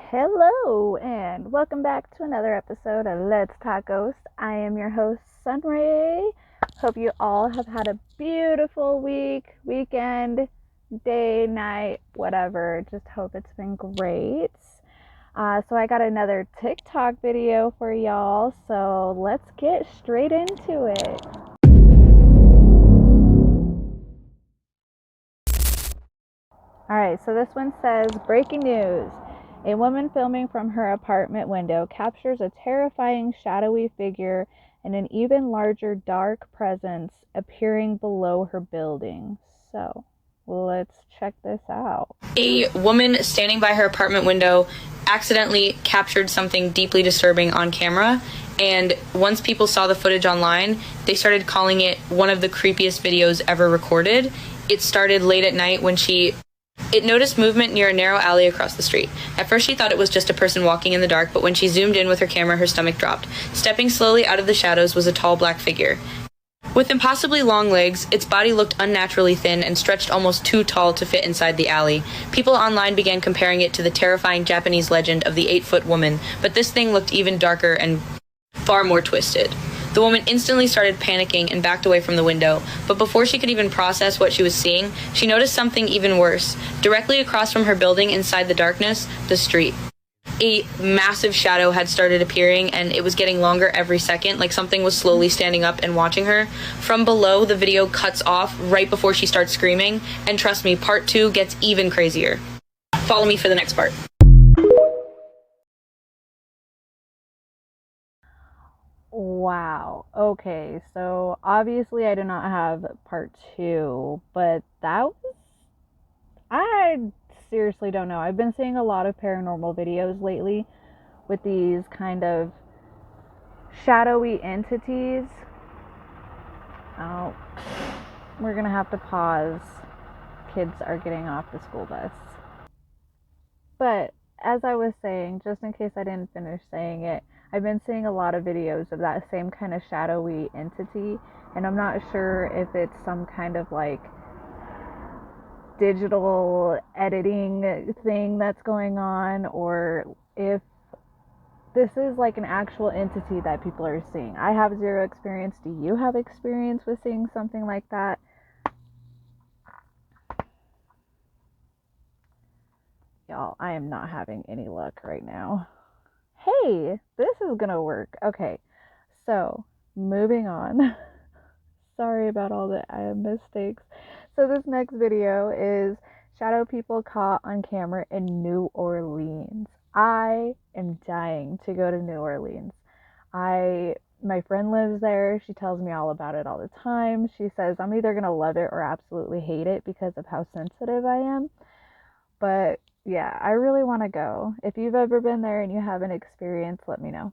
Hello and welcome back to another episode of Let's Talk Ghost. I am your host, Sunray. Hope you all have had a beautiful weekend, day, night, whatever. Just hope it's been great. So I got another TikTok video for y'all, so let's get straight into it. Alright, so this one says, breaking news. A woman filming from her apartment window captures a terrifying shadowy figure and an even larger dark presence appearing below her building. So, let's check this out. A woman standing by her apartment window accidentally captured something deeply disturbing on camera, and once people saw the footage online, they started calling it one of the creepiest videos ever recorded. It started late at night when it noticed movement near a narrow alley across the street. At first she thought it was just a person walking in the dark, but when she zoomed in with her camera, her stomach dropped. Stepping slowly out of the shadows was a tall black figure. With impossibly long legs, its body looked unnaturally thin and stretched almost too tall to fit inside the alley. People online began comparing it to the terrifying Japanese legend of the 8-foot woman, but this thing looked even darker and far more twisted. The woman instantly started panicking and backed away from the window, but before she could even process what she was seeing, she noticed something even worse. Directly across from her building, inside the darkness, the street. A massive shadow had started appearing, and it was getting longer every second, like something was slowly standing up and watching her. From below, the video cuts off right before she starts screaming, and trust me, part 2 gets even crazier. Follow me for the next part. Wow. Okay, so obviously I do not have part 2, but I seriously don't know. I've been seeing a lot of paranormal videos lately with these kind of shadowy entities. Oh, we're gonna have to pause. Kids are getting off the school bus. But as I was saying, just in case I didn't finish saying it, I've been seeing a lot of videos of that same kind of shadowy entity, and I'm not sure if it's some kind of like digital editing thing that's going on, or if this is like an actual entity that people are seeing. I have zero experience. Do you have experience with seeing something like that? Y'all, I am not having any luck right now. Hey, this is gonna work. Okay, so moving on. Sorry about all the mistakes. So this next video is shadow people caught on camera in New Orleans. I am dying to go to New Orleans. My friend lives there. She tells me all about it all the time. She says I'm either gonna love it or absolutely hate it because of how sensitive I am. But yeah, I really want to go. If you've ever been there and you have an experience, let me know.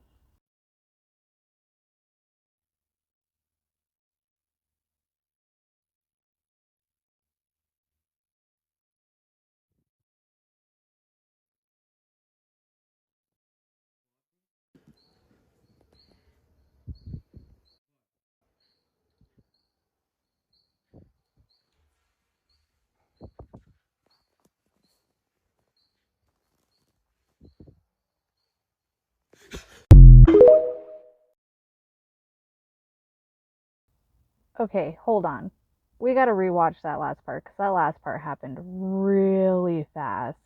Okay, hold on. We gotta rewatch that last part because that last part happened really fast.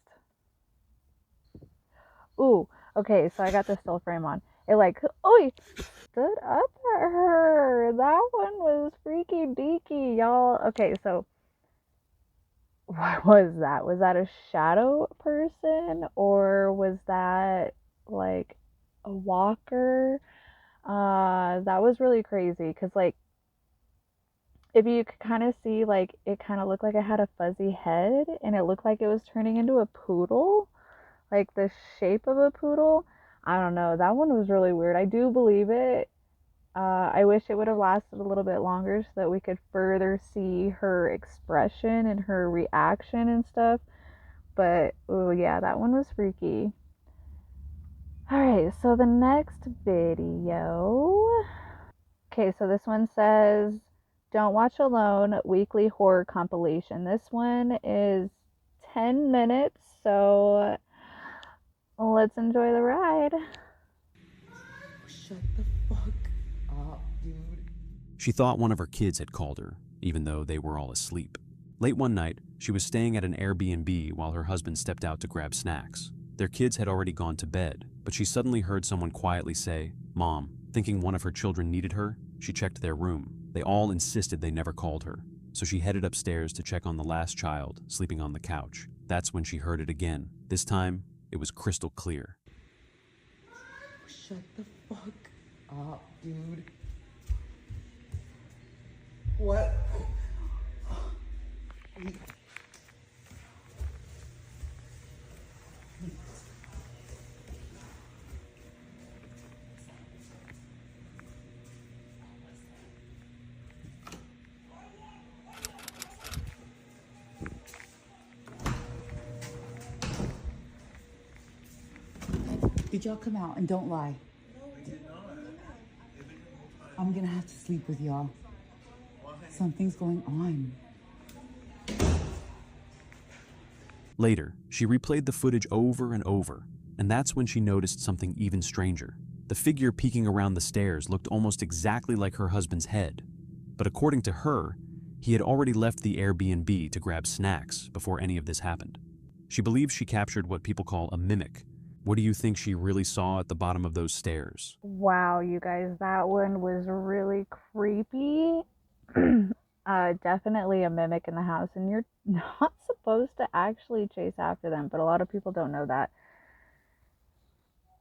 Ooh, okay, so I got the still frame on. It like, oh, stood up at her. That one was freaky deaky, y'all. Okay, so what was that? Was that a shadow person or was that like a walker? That was really crazy because like if you could kind of see, like, it kind of looked like it had a fuzzy head and it looked like it was turning into a poodle, like the shape of a poodle. I don't know. That one was really weird. I do believe it. I wish it would have lasted a little bit longer so that we could further see her expression and her reaction and stuff. But, oh, yeah, that one was freaky. Alright, so the next video. Okay, so this one says, Don't Watch Alone weekly horror compilation. This one is 10 minutes, so let's enjoy the ride. Shut the fuck up, dude. She thought one of her kids had called her, even though they were all asleep. Late one night, she was staying at an Airbnb while her husband stepped out to grab snacks. Their kids had already gone to bed, but she suddenly heard someone quietly say, "Mom." Thinking one of her children needed her, she checked their room. They all insisted they never called her, so she headed upstairs to check on the last child, sleeping on the couch. That's when she heard it again. This time, it was crystal clear. Shut the fuck up, dude. What? Did y'all come out? And don't lie. No, we did not. I'm gonna have to sleep with y'all. Something's going on. Later, she replayed the footage over and over, and that's when she noticed something even stranger. The figure peeking around the stairs looked almost exactly like her husband's head. But according to her, he had already left the Airbnb to grab snacks before any of this happened. She believes she captured what people call a mimic. What do you think she really saw at the bottom of those stairs? Wow, you guys, that one was really creepy. Definitely a mimic in the house, and you're not supposed to actually chase after them, but a lot of people don't know that.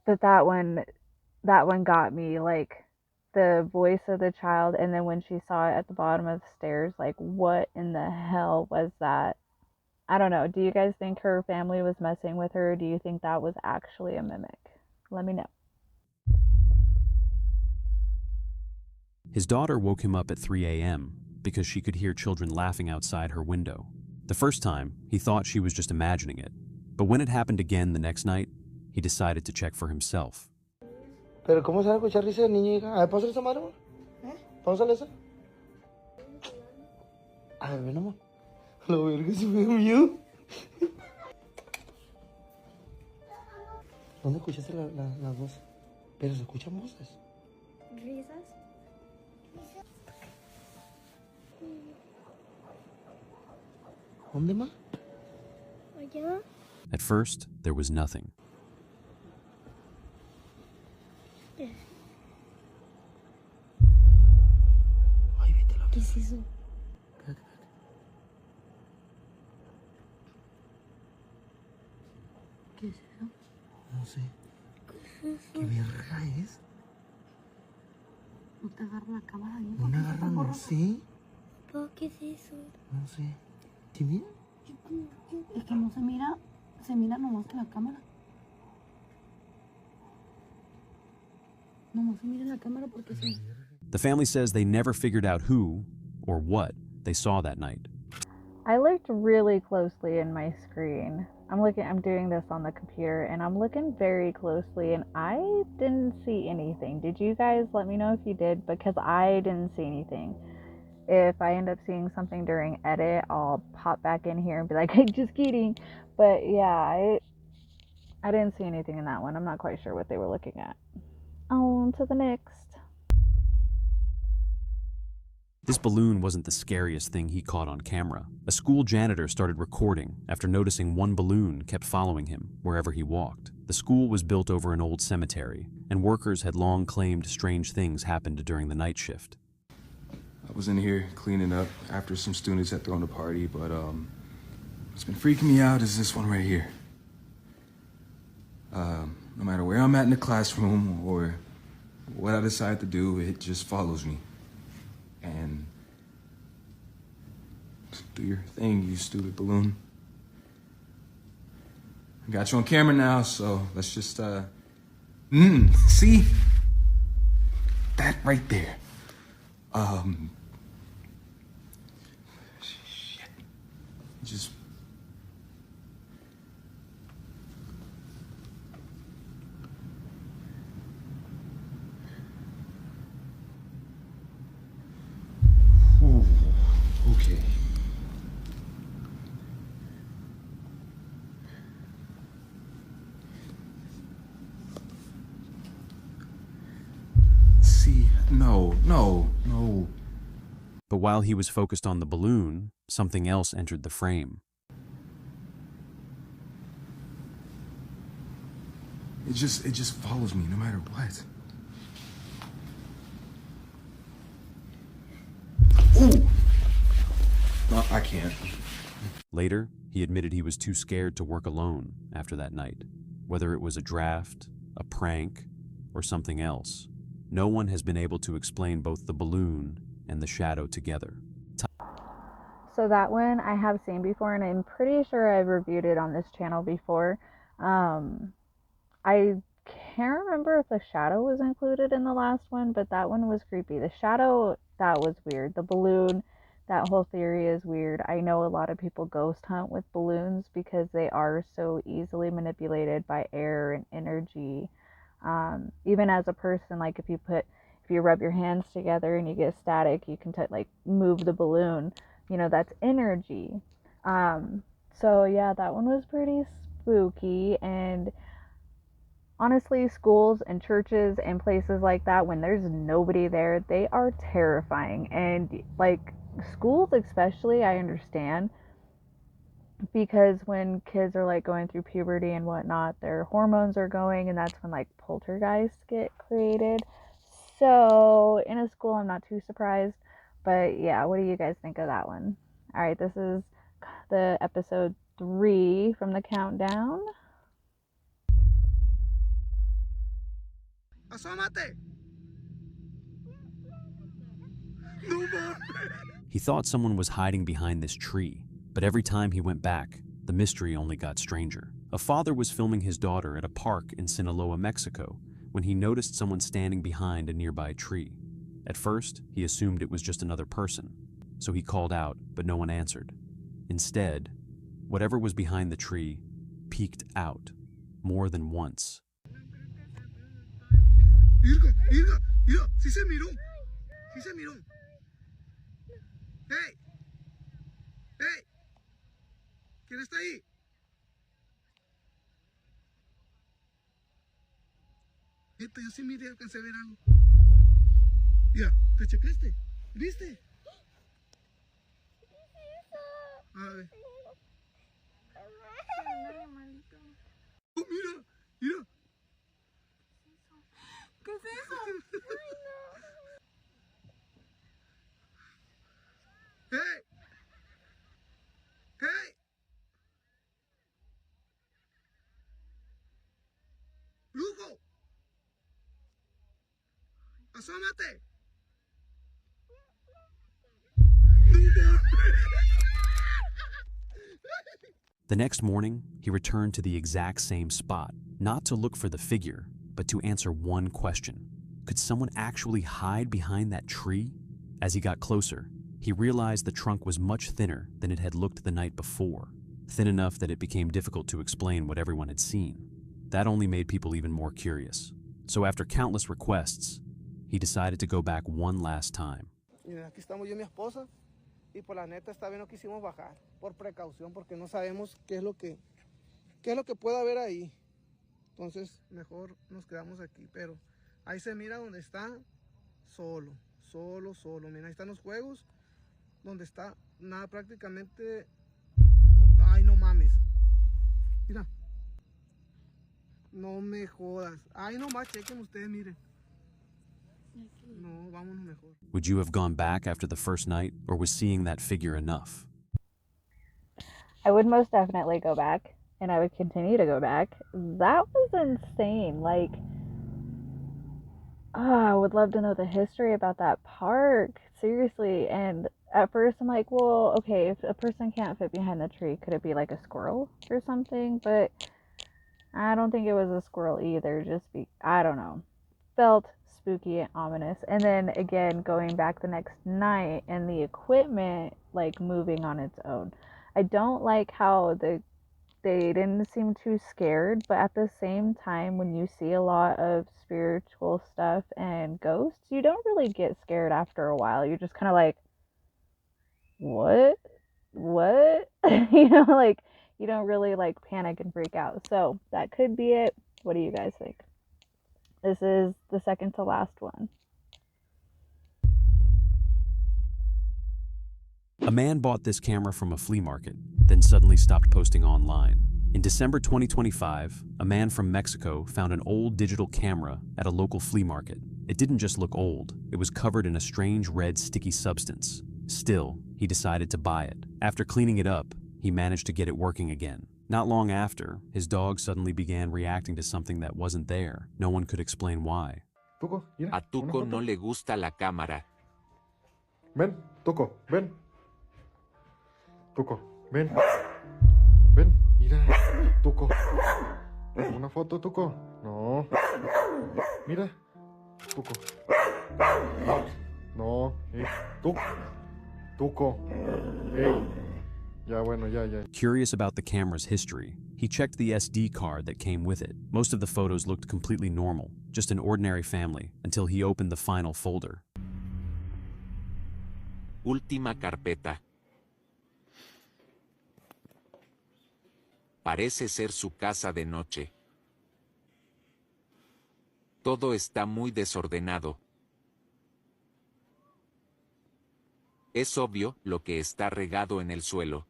But that one got me, like the voice of the child, and then when she saw it at the bottom of the stairs, like what in the hell was that? I don't know. Do you guys think her family was messing with her? Or do you think that was actually a mimic? Let me know. His daughter woke him up at 3 a.m. because she could hear children laughing outside her window. The first time, he thought she was just imagining it. But when it happened again the next night, he decided to check for himself. Pero ¿cómo se va a escuchar risa de niño, hija? A ver, páusale esa madre, amor. Páusale esa. A ver, ven, amor. La verga, se me dio miedo. ¿Dónde escuchaste las voces? Pero se escuchan voces. ¿Risas? ¿Dónde, ma? Allá. At first, there was nothing. Ay, vete la... ¿Qué es eso? Espérate, espérate. ¿Qué es eso? No sé. ¿Qué verga es? No te agarro la cámara. Una garra, no sé. Papá, ¿qué es eso? No sé. ¿Te mira? Es que no se mira nomás que la cámara. Nomás se mira la cámara porque sí. The family says they never figured out who or what they saw that night. I looked really closely in my screen. I'm doing this on the computer, and I'm looking very closely, and I didn't see anything. Did you guys? Let me know if you did, because I didn't see anything. If I end up seeing something during edit, I'll pop back in here and be like, hey, just kidding. But yeah, I didn't see anything in that one. I'm not quite sure what they were looking at. On to the next. This balloon wasn't the scariest thing he caught on camera. A school janitor started recording after noticing one balloon kept following him wherever he walked. The school was built over an old cemetery, and workers had long claimed strange things happened during the night shift. I was in here cleaning up after some students had thrown a party, but what's been freaking me out is this one right here. No matter where I'm at in the classroom or what I decide to do, it just follows me. And do your thing, you stupid balloon. I got you on camera now, so let's just, see? That right there. Shit. Just... Ooh, okay. No. But while he was focused on the balloon, something else entered the frame. It just follows me no matter what. Ooh! No, I can't. Later, he admitted he was too scared to work alone after that night. Whether it was a draft, a prank, or something else, no one has been able to explain both the balloon and the shadow together. So that one I have seen before, and I'm pretty sure I've reviewed it on this channel before. I can't remember if the shadow was included in the last one, but that one was creepy. The shadow, that was weird. The balloon, that whole theory is weird. I know a lot of people ghost hunt with balloons because they are so easily manipulated by air and energy. Even as a person, like if you rub your hands together and you get static, you can move the balloon. That's energy. So yeah, that one was pretty spooky. And honestly, schools and churches and places like that, when there's nobody there, they are terrifying. And schools especially, I understand, because when kids are going through puberty and whatnot, their hormones are going, and that's when poltergeists get created. So in a school, I'm not too surprised. But yeah, what do you guys think of that one? All right, this is the episode 3 from the countdown. Asómate. No more. He thought someone was hiding behind this tree, but every time he went back, the mystery only got stranger. A father was filming his daughter at a park in Sinaloa, Mexico, when he noticed someone standing behind a nearby tree. At first, he assumed it was just another person, so he called out, but no one answered. Instead, whatever was behind the tree peeked out more than once. Mira, sí se miró. Sí se miró. Hey. ¿Quién está ahí? Neta, yo sí miré, alcancé a ver algo. Mira, ¿te checaste? ¿Viste? A ver. Oh, mira. ¿Qué es eso? Ay, no. Hey. Lujo. Asómate. The next morning, he returned to the exact same spot, not to look for the figure, but to answer one question. Could someone actually hide behind that tree? As he got closer, he realized the trunk was much thinner than it had looked the night before, thin enough that it became difficult to explain what everyone had seen. That only made people even more curious. So after countless requests, he decided to go back one last time. Mira, aquí estamos yo y mi esposa. Y por la neta esta vez no quisimos bajar por precaución porque no sabemos qué es lo que puede haber ahí. Entonces mejor nos quedamos aquí, pero ahí se mira donde está solo. Mira, ahí están los juegos donde está nada prácticamente. Ay, no mames. Mira. No me jodas. Ay, nomás chequen ustedes, miren. No, vámonos mejor. Would you have gone back after the first night, or was seeing that figure enough? I would most definitely go back, and I would continue to go back. That was insane. I would love to know the history about that park. Seriously. And at first I'm like, well, okay, if a person can't fit behind the tree, could it be like a squirrel or something? But I don't think it was a squirrel either. I don't know. Felt spooky and ominous. And then again, going back the next night and the equipment moving on its own. I don't like how they didn't seem too scared, but at the same time, when you see a lot of spiritual stuff and ghosts, you don't really get scared after a while. You're just kind of like, what? You don't really panic and freak out. So that could be it. What do you guys think? This is the second to last one. A man bought this camera from a flea market, then suddenly stopped posting online. In December 2025, a man from Mexico found an old digital camera at a local flea market. It didn't just look old, it was covered in a strange red sticky substance. Still, he decided to buy it. After cleaning it up, he managed to get it working again. Not long after, his dog suddenly began reacting to something that wasn't there. No one could explain why. Tuco, mira, A Tuco no le gusta la cámara. Ven, Tuco, ven. Tuco, ven. Ven, mira, Tuco. Una foto, Tuco. No. Mira, Tuco. No, Tuco. Tuco. Hey. Ya, bueno, ya. Curious about the camera's history, he checked the SD card that came with it. Most of the photos looked completely normal, just an ordinary family, until he opened the final folder. Última carpeta. Parece ser su casa de noche. Todo está muy desordenado. Es obvio lo que está regado en el suelo.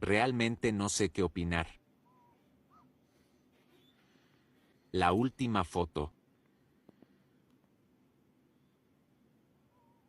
Realmente no sé qué opinar. La última foto.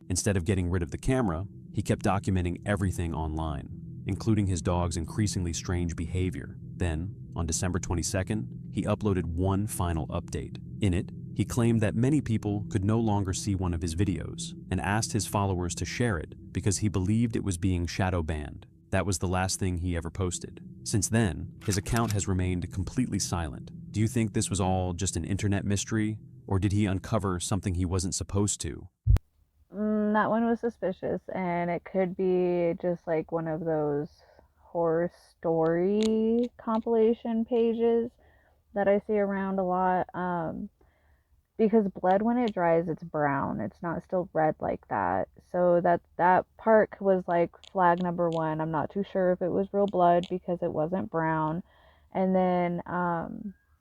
Instead of getting rid of the camera, he kept documenting everything online, including his dog's increasingly strange behavior. Then, on December 22nd, he uploaded one final update. In it, he claimed that many people could no longer see one of his videos and asked his followers to share it because he believed it was being shadow banned. That was the last thing he ever posted. Since then, his account has remained completely silent. Do you think this was all just an internet mystery, or did he uncover something he wasn't supposed to? That one was suspicious, and it could be just like one of those horror story compilation pages that I see around a lot. Because blood, when it dries, it's brown. It's not still red like that. So that part was like flag number one. I'm not too sure if it was real blood because it wasn't brown. And then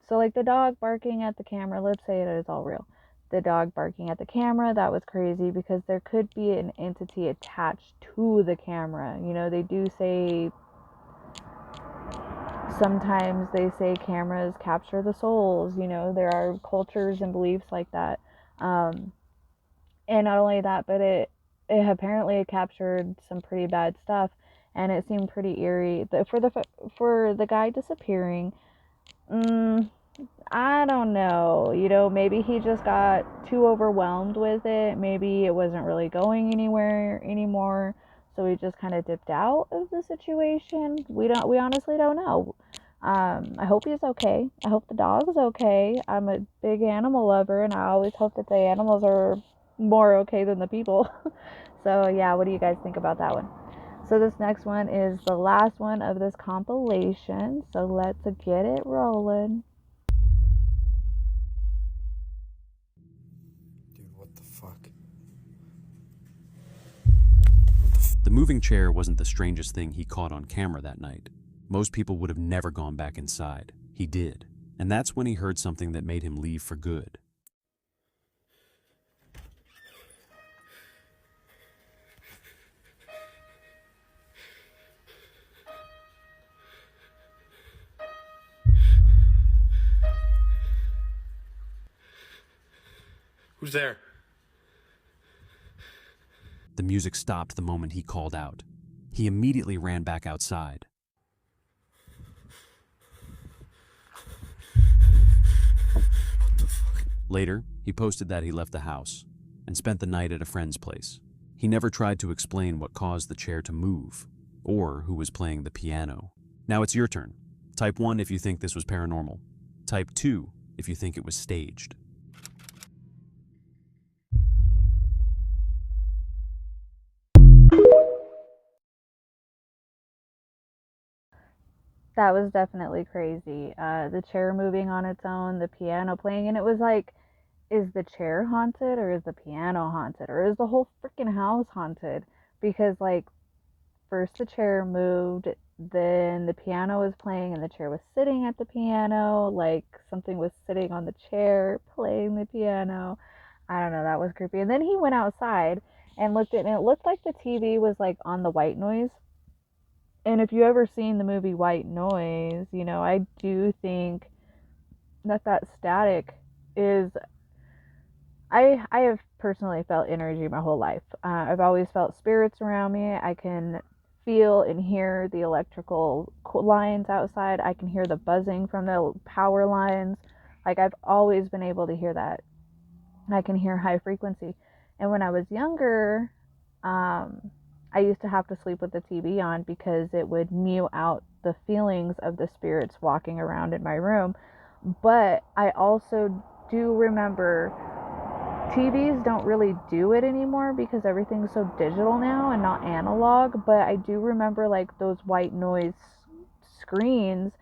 so like the dog barking at the camera, let's say it is all real. The dog barking at the camera, that was crazy because there could be an entity attached to the camera. You know, they do say, sometimes they say cameras capture the souls. You know, there are cultures and beliefs like that. And not only that, but it apparently captured some pretty bad stuff, and it seemed pretty eerie. For the guy disappearing, I don't know. You know, maybe he just got too overwhelmed with it. Maybe it wasn't really going anywhere anymore, so he just kind of dipped out of the situation. We honestly don't know. I hope he's okay. I hope the dog's okay. I'm a big animal lover, and I always hope that the animals are more okay than the people. So yeah, what do you guys think about that one? So this next one is the last one of this compilation, so let's get it rolling. Dude, what the fuck? The moving chair wasn't the strangest thing he caught on camera that night. Most people would have never gone back inside. He did. And that's when he heard something that made him leave for good. Who's there? The music stopped the moment he called out. He immediately ran back outside. Later, he posted that he left the house and spent the night at a friend's place. He never tried to explain what caused the chair to move or who was playing the piano. Now it's your turn. Type 1 if you think this was paranormal. Type 2 if you think it was staged. That was definitely crazy. The chair moving on its own, the piano playing, and it was like, is the chair haunted or is the piano haunted or is the whole freaking house haunted? Because like first the chair moved, then the piano was playing and the chair was sitting at the piano, like something was sitting on the chair playing the piano. I don't know, that was creepy. And then he went outside and looked at it, and it looked like the TV was like on the white noise. And if you ever seen the movie White Noise, you know, I do think that static is, I have personally felt energy my whole life. I've always felt spirits around me. I can feel and hear the electrical lines outside. I can hear the buzzing from the power lines. Like, I've always been able to hear that. I can hear high frequency. And when I was younger, I used to have to sleep with the TV on because it would mute out the feelings of the spirits walking around in my room. But I also do remember TVs don't really do it anymore because everything's so digital now and not analog. But I do remember like those white noise screens,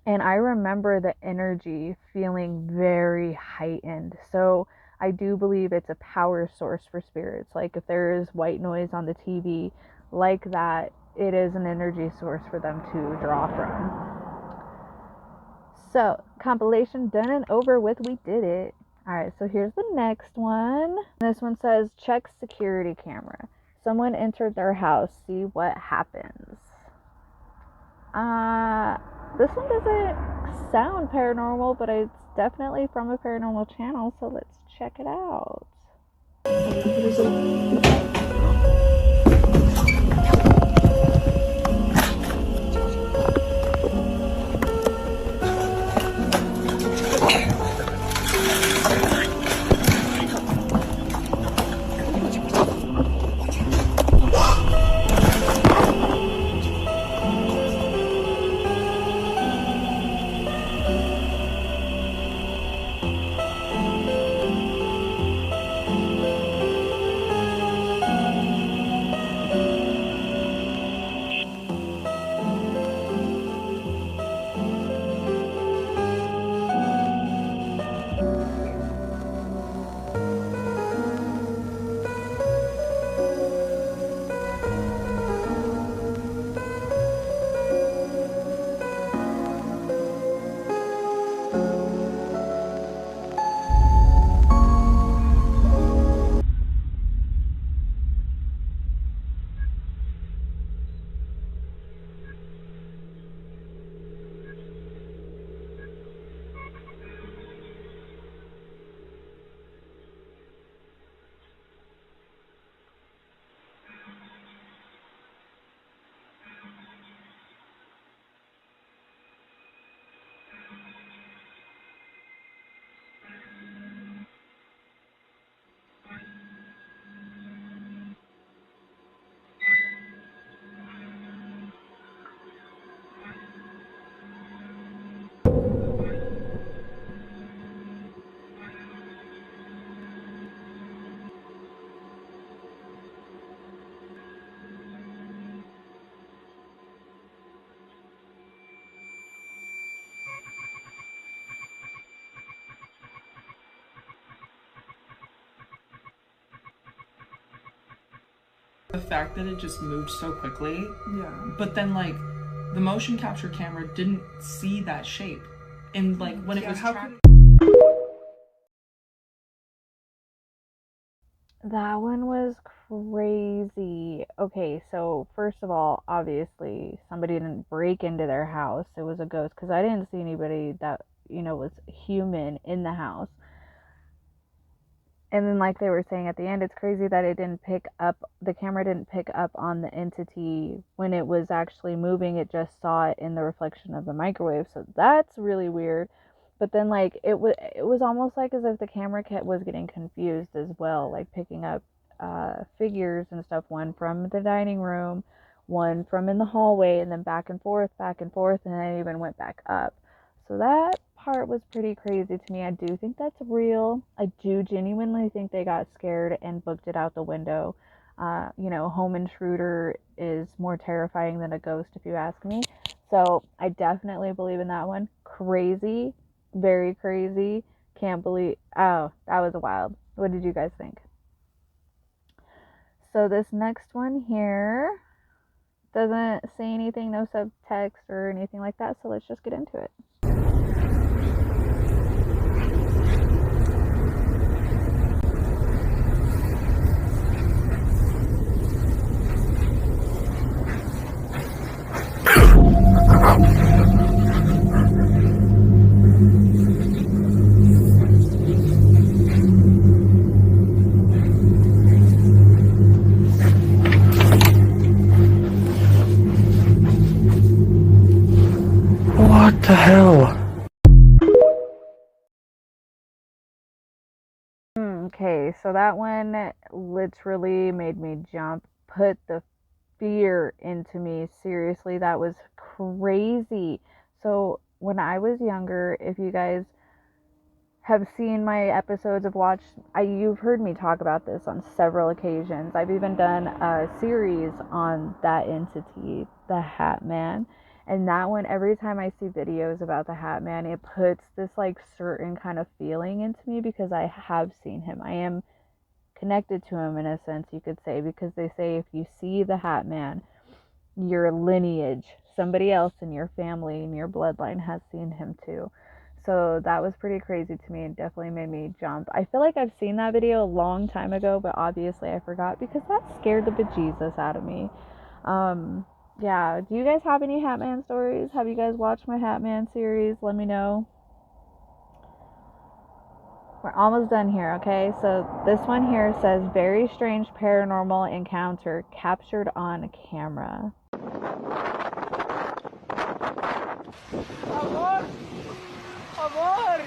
and I remember the energy feeling very heightened. So I do believe it's a power source for spirits. Like if there is white noise on the TV like that, it is an energy source for them to draw from. So, compilation done and over with. We did it. Alright, so here's the next one. This one says, check security camera. Someone entered their house. See what happens. This one doesn't sound paranormal, but it's definitely from a paranormal channel, so let's check it out. The fact that it just moved so quickly. Yeah. But then, like, the motion capture camera didn't see that shape. And, like, when it was That one was crazy. Okay, so first of all, obviously, somebody didn't break into their house. It was a ghost, because I didn't see anybody that, you know, was human in the house. And then, like they were saying at the end, it's crazy that it didn't pick up, the camera didn't pick up on the entity when it was actually moving. It just saw it in the reflection of the microwave. So that's really weird. But then, like, it was almost like as if the camera was getting confused as well, like picking up figures and stuff, one from the dining room, one from in the hallway, and then back and forth, and then it even went back up. So that part was pretty crazy to me. I do think that's real. I do genuinely think they got scared and booked it out the window. You know, home intruder is more terrifying than a ghost, if you ask me. So I definitely believe in that one. Crazy, very crazy. Can't believe. Oh, that was wild. What did you guys think? So this next one here Doesn't say anything, no subtext or anything like that, so let's just get into it. What the hell? Okay, so that one literally made me jump, put the fear into me. Seriously, that was crazy. So when I was younger, if you guys have seen my episodes of you've heard me talk about this on several occasions. I've even done a series on that entity, the Hat Man. And that one, every time I see videos about the Hat Man, it puts this like certain kind of feeling into me because I have seen him. I am connected to him in a sense, you could say, because they say if you see the Hat Man, your lineage, somebody else in your family, in your bloodline has seen him too. So that was pretty crazy to me. It definitely made me jump. I feel like I've seen that video a long time ago, but obviously I forgot because that scared the bejesus out of me. Yeah, do you guys have any Hatman stories? Have you guys watched my Hatman series? Let me know. We're almost done here, okay? So this one here says, very strange paranormal encounter captured on camera. Amor! Amor!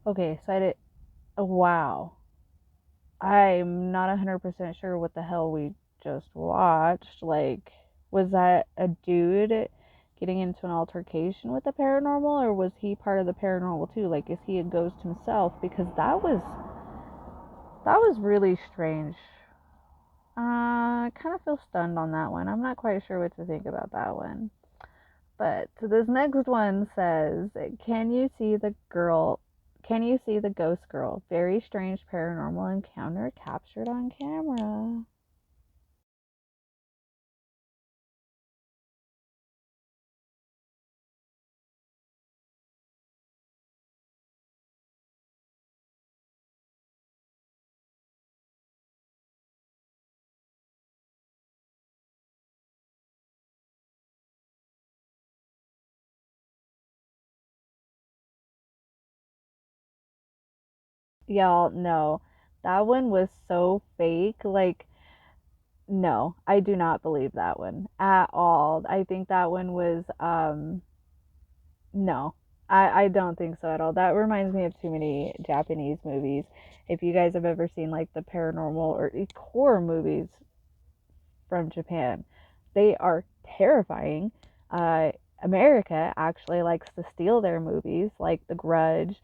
Okay, so I did. Wow. I'm not 100% sure what the hell we just watched. Like, was that a dude getting into an altercation with the paranormal, or was he part of the paranormal too? Like, is he a ghost himself? Because that was really strange. I kind of feel stunned on that one. I'm not quite sure what to think about that one. But so this next one says, "Can you see the girl? Can you see the ghost girl? Very strange paranormal encounter captured on camera." Y'all, no. That one was so fake. Like, no, I do not believe that one at all. I think that one was no. I don't think so at all. That reminds me of too many Japanese movies. If you guys have ever seen like the paranormal or horror movies from Japan, they are terrifying. Uh, America actually likes to steal their movies, like The Grudge.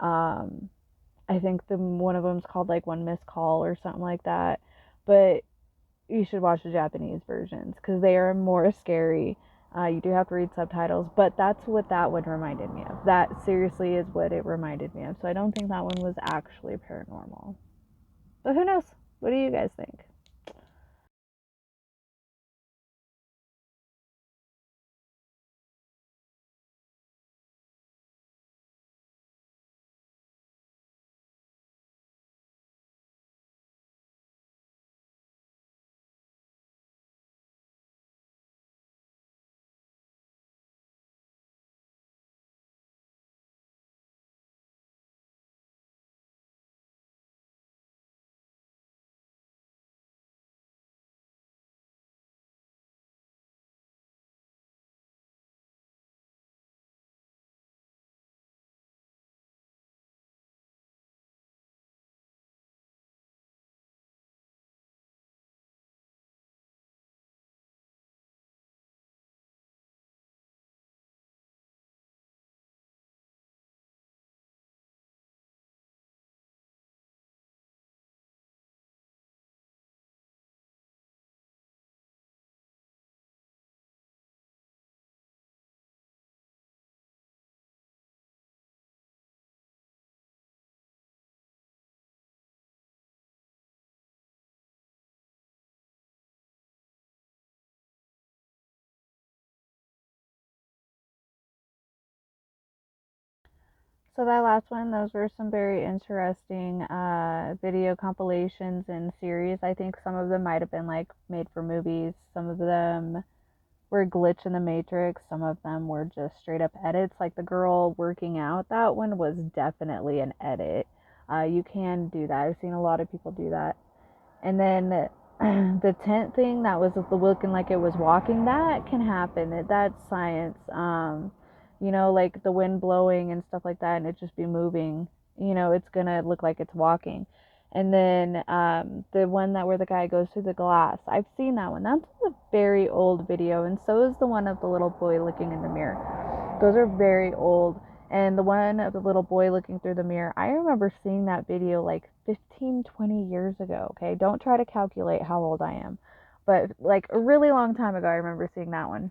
Um, I think one of them's called like One Missed Call or something like that. But you should watch the Japanese versions because they are more scary. You do have to read subtitles, but that's what that one reminded me of. That seriously is what it reminded me of. So I don't think that one was actually paranormal. But who knows? What do you guys think? So that last one, those were some very interesting video compilations and series. I think some of them might have been like made for movies. Some of them were glitch in the matrix. Some of them were just straight up edits. Like the girl working out, that one was definitely an edit. You can do that. I've seen a lot of people do that. And then the tent thing that was looking like it was walking, that can happen. That's science. You know, like the wind blowing and stuff like that, and it just be moving. You know, it's gonna look like it's walking. And then the one that where the guy goes through the glass, I've seen that one. That's a very old video, and so is the one of the little boy looking in the mirror. Those are very old. And the one of the little boy looking through the mirror, I remember seeing that video like 15, 20 years ago, okay? Don't try to calculate how old I am. But like a really long time ago, I remember seeing that one.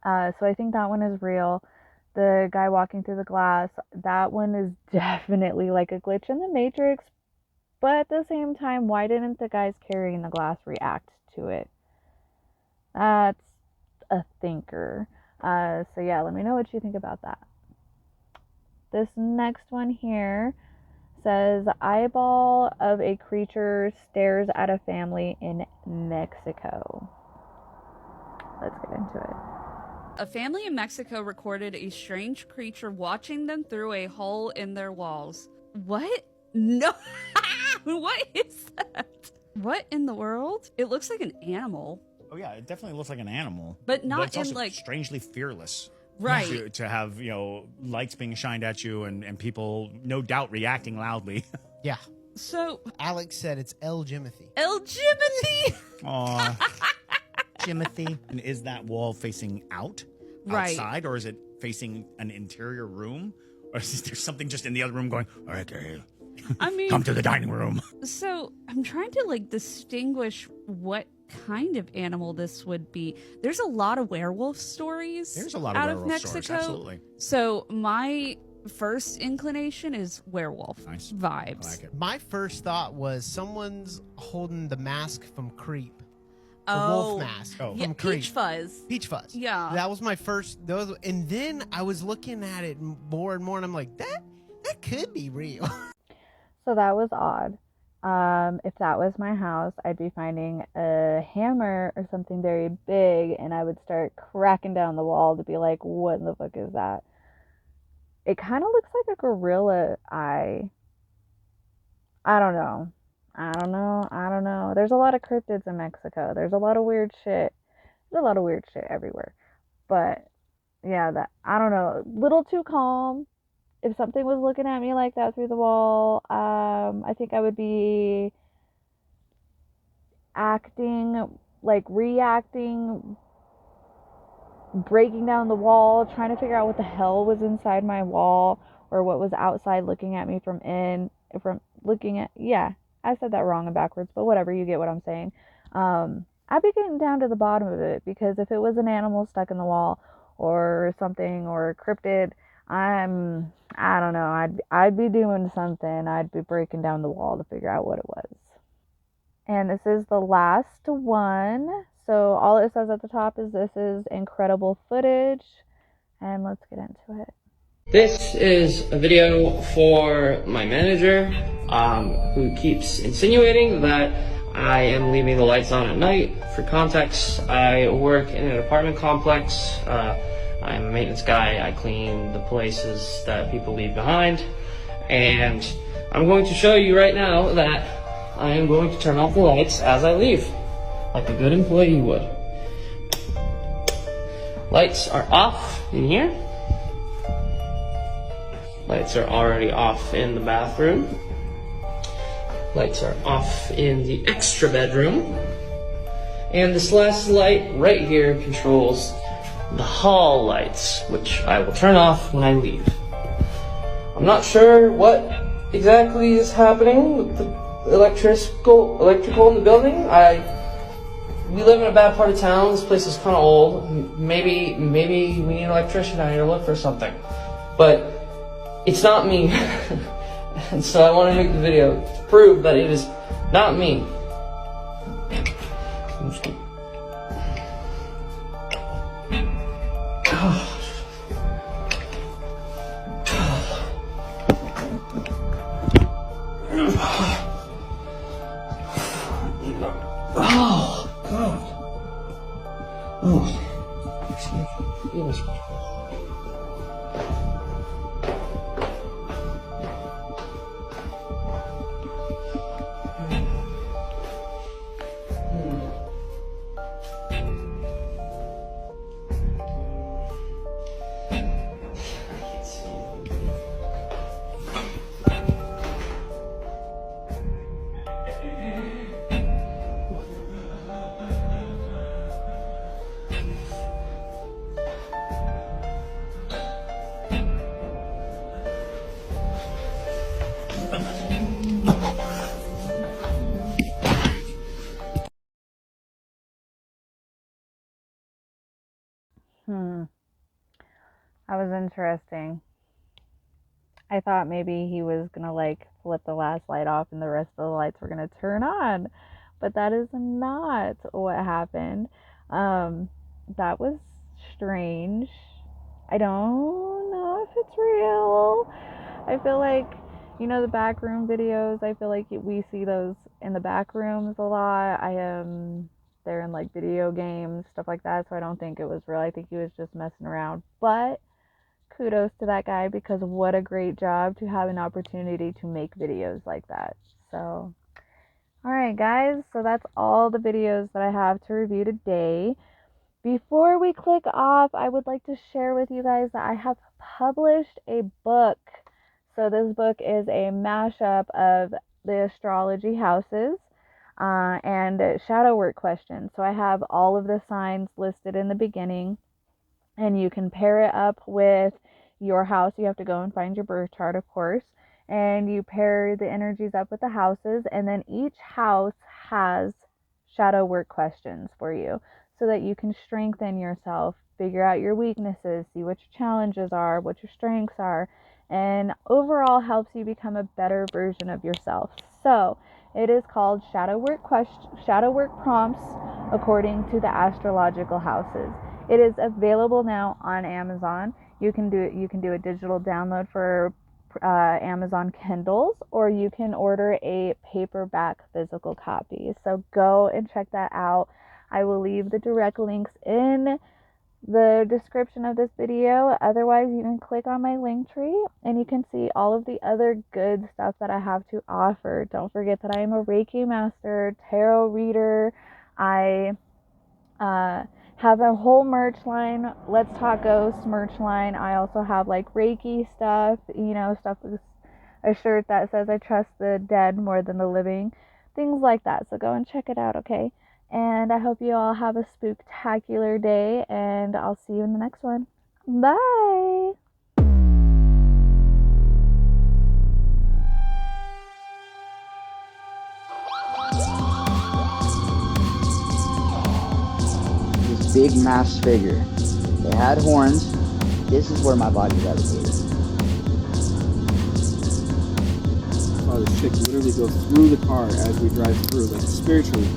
So I think that one is real. The guy walking through the glass, that one is definitely like a glitch in the matrix. But at the same time, why didn't the guys carrying the glass react to it? That's a thinker. So yeah, let me know what you think about that. This next one here says, eyeball of a creature stares at a family in Mexico. Let's get into it. A family in Mexico recorded a strange creature watching them through a hole in their walls. What? No. What is that? What in the world? It looks like an animal. Oh yeah, it definitely looks like an animal. But not it's in also like strangely fearless. Right. To have, you know, lights being shined at you and people no doubt reacting loudly. Yeah. So Alex said it's El Jimothy. El Jimothy. Aw. Jimothy. And is that wall facing outside, or is it facing an interior room? Or is there something just in the other room going, okay, I mean, come to the dining room? So I'm trying to like distinguish what kind of animal this would be. There's a lot of werewolf stories. There's a lot of out werewolf of Mexico. stories, absolutely. So my first inclination is werewolf vibes. I like it. My first thought was someone's holding the mask from Creep. The Oh, wolf mask from yeah, Creep. Peach Fuzz. Peach Fuzz. Yeah. That was my first. And then I was looking at it more and more, and I'm like, that could be real. So that was odd. If that was my house, I'd be finding a hammer or something very big, and I would start cracking down the wall to be like, what in the fuck is that? It kind of looks like a gorilla eye. I don't know. There's a lot of cryptids in Mexico. There's a lot of weird shit. There's a lot of weird shit everywhere. But yeah, I don't know. Little too calm. If something was looking at me like that through the wall, I think I would be reacting, breaking down the wall, trying to figure out what the hell was inside my wall or what was outside looking at me yeah, I said that wrong and backwards, but whatever, you get what I'm saying. I'd be getting down to the bottom of it, because if it was an animal stuck in the wall or something, or a cryptid, I don't know, I'd be doing something. I'd be breaking down the wall to figure out what it was. And this is the last one. So all it says at the top is, this is incredible footage. And let's get into it. This is a video for my manager, who keeps insinuating that I am leaving the lights on at night. For context, I work in an apartment complex. I'm a maintenance guy. I clean the places that people leave behind. And I'm going to show you right now that I am going to turn off the lights as I leave, like a good employee would. Lights are off in here. Lights are already off in the bathroom. Lights are off in the extra bedroom. And this last light right here controls the hall lights, which I will turn off when I leave. I'm not sure what exactly is happening with the electrical in the building. We live in a bad part of town. This place is kind of old. Maybe we need an electrician out here to look for something. But it's not me. And so I want to make the video to prove that it is not me. I'm just gonna... Oh, God. Oh. Yes. That was interesting. I thought maybe he was gonna like flip the last light off and the rest of the lights were gonna turn on, but that is not what happened. That was strange. I don't know if it's real. I feel like, you know, the back room videos, I feel like we see those in the back rooms a lot. They're in like video games, stuff like that, so I don't think it was real. I think he was just messing around. But kudos to that guy, because what a great job to have an opportunity to make videos like that. So, alright guys, so that's all the videos that I have to review today. Before we click off, I would like to share with you guys that I have published a book. So this book is a mashup of the astrology houses and shadow work questions. So I have all of the signs listed in the beginning, and you can pair it up with your house. You have to go and find your birth chart, of course, and you pair the energies up with the houses, and then each house has shadow work questions for you so that you can strengthen yourself, figure out your weaknesses, see what your challenges are, what your strengths are, and overall helps you become a better version of yourself. So it is called Shadow Work Prompts according to the astrological houses. It is available now on Amazon. You can do a digital download for Amazon Kindles, or you can order a paperback physical copy. So go and check that out. I will leave the direct links in the description of this video. Otherwise, you can click on my link tree and you can see all of the other good stuff that I have to offer. Don't forget that I am a Reiki master, tarot reader. I have a whole merch line, Let's Talk Ghosts merch line. I also have like Reiki stuff, you know, stuff with a shirt that says I trust the dead more than the living, things like that. So go and check it out, okay? And I hope you all have a spooktacular day, and I'll see you in the next one. Bye! This big masked figure. They had horns. This is where my body gravitated. I saw this chick literally go through the car as we drive through, like spiritually.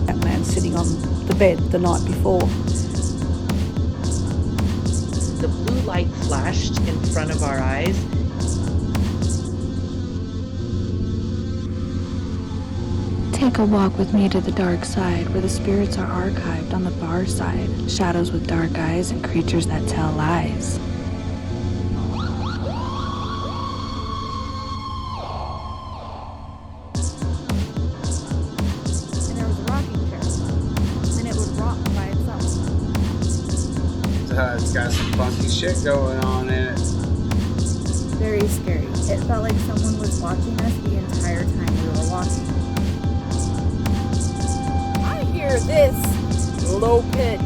That man sitting on the bed the night before. The blue light flashed in front of our eyes. Take a walk with me to the dark side, where the spirits are archived on the far side. Shadows with dark eyes and creatures that tell lies. And there was a rocking chair, and it would rock by itself. It's got some funky shit going on in it. Very scary. It felt like someone was watching us the entire time we were walking. I hear this low pitch.